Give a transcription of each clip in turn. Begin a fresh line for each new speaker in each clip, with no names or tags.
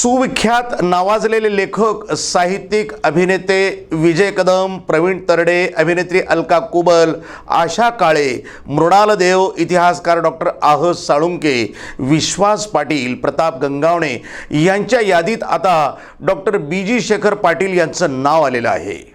सुविख्यात नावाजलेले लेखक, साहित्यिक, अभिनेते विजय कदम, प्रवीण तरडे, अभिनेत्री अलका कुबल, आशा काळे, मृणाल देव, इतिहासकार डॉक्टर आह साळुंके, विश्वास पाटील, प्रताप गंगावणे यांच्या यादीत आता डॉक्टर बी.जी. शेखर पाटील यांचं नाव आलेलं आहे.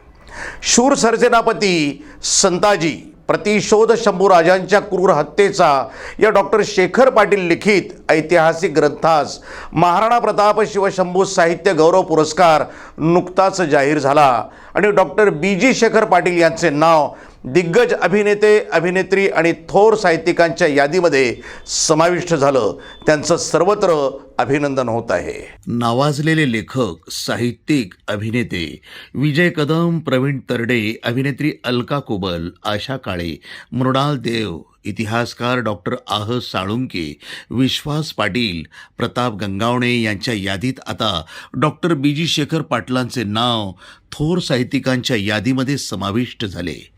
शूर सरसेनापती संताजी, प्रतिशोध शंभूराजांच्या क्रूर हत्येचा या डॉक्टर शेखर पाटील लिखित ऐतिहासिक ग्रंथास महाराणा प्रताप शिवशंभू साहित्य गौरव पुरस्कार नुकताच जाहीर झाला आणि डॉक्टर बी.जी. शेखर पाटील यांचे नाव दिग्गज अभिनेते, अभिनेत्री आणि थोर साहित्यिकांच्या यादीमध्ये समाविष्ट झालं. त्यांचं सर्वत्र अभिनंदन होत आहे. नावाजलेले लेखक, साहित्यिक, अभिनेते विजय कदम, प्रवीण तरडे, अभिनेत्री अलका कुबल, आशा काळे, मृणाल देव, इतिहासकार डॉक्टर आह साळुंके, विश्वास पाटील, प्रताप गंगावणे यांच्या यादीत आता डॉक्टर बी.जी. शेखर पाटलांचे नाव थोर साहित्यिकांच्या यादीमध्ये समाविष्ट झाले.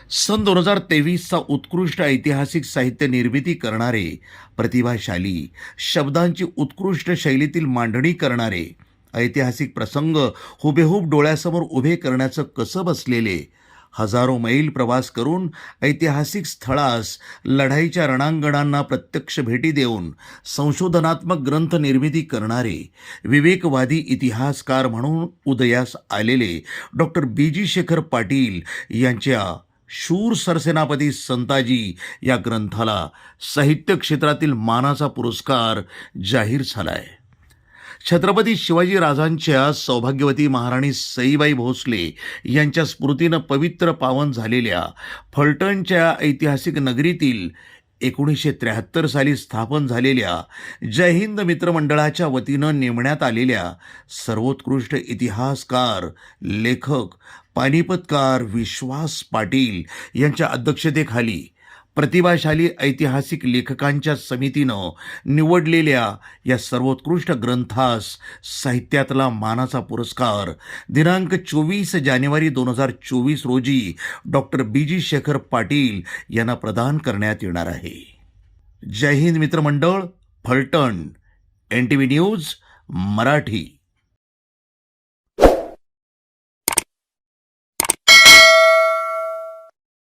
सन 2023चा उत्कृष्ट ऐतिहासिक साहित्य निर्मिती करणारे, प्रतिभाशाली, शब्दांची उत्कृष्ट शैलीतील मांडणी करणारे, ऐतिहासिक प्रसंग हुबेहूब डोळ्यासमोर उभे करण्याचं कसब असलेले, हजारो मैल प्रवास करून ऐतिहासिक स्थळास, लढाईच्या रणांगणांना प्रत्यक्ष भेटी देऊन संशोधनात्मक ग्रंथ निर्मिती करणारे, विवेकवादी इतिहासकार म्हणून उदयास आलेले डॉक्टर बी.जी. शेखर पाटील यांच्या शूर सरसेनापती संताजी या ग्रंथाला साहित्य क्षेत्रातील मानाचा पुरस्कार जाहीर झालाय. छत्रपती शिवाजी राजांच्या सौभाग्यवती महाराणी सईबाई भोसले यांच्या स्मृतीनं पवित्र पावन झालेल्या फलटणच्या ऐतिहासिक नगरीतील 1973 साली स्थापन झालेल्या जय हिंद मित्रमंडळाच्या वतीनं नेमण्यात आलेल्या सर्वोत्कृष्ट इतिहासकार, लेखक, पानिपतकार विश्वास पाटील यांच्या अध्यक्षतेखाली प्रतिभाशाली ऐतिहासिक लेखकांच्या समितीनं निवडलेल्या या सर्वोत्कृष्ट ग्रंथास साहित्यातला मानाचा पुरस्कार दिनांक 24 जानेवारी 2024 रोजी डॉक्टर बी.जी. शेखर पाटील यांना प्रदान करण्यात येणार आहे. जय हिंद मित्रमंडळ, फलटण, NTV न्यूज मराठी.